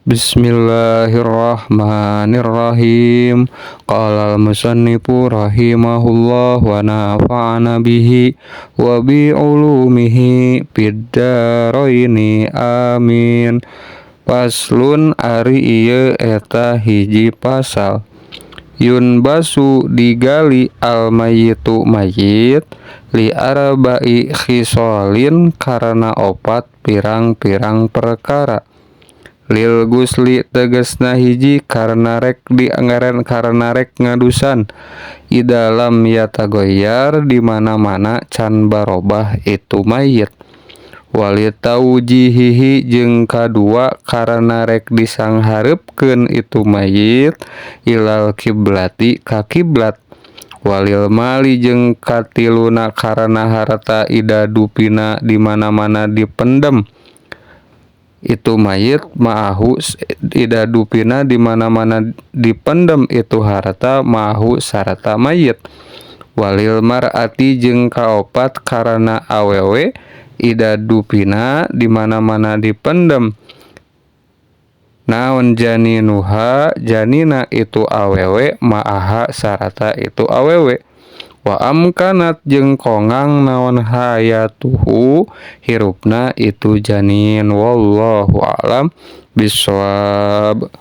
Bismillahirrahmanirrahim. Qala al-musannifu rahimahullah wa nafa'ana bihi wa bi ulumihi fid dharaini amin. Paslun ari ieu eta hiji pasal. Yunbasu digali al-mayyitu mayyit li arba'i khisalin karena opat pirang-pirang perkara. Lil gusli tegasna hiji karena rek dianggaran karena rek ngadusan idalam yatagoyar di mana-mana can barobah itu mayit. Walitaujihihi jeung kadua karena rek disangharepkeun itu mayit ilal kiblati ka kiblat. Walil mali jeung katiluna karena harta ida dupina di mana-mana dipendem itu mayit ma'ahu ida dupina di mana-mana dipendem itu harta ma'ahu sarata mayit. Walil mar'ati jeung kaopat karena awewe ida dupina di mana-mana dipendem naon janinuha janina itu awewe ma'aha sarata itu awewe. Wa amkanat jeung kongang naon hayatuhu hirupna itu janin wallahu a'lam bishawab.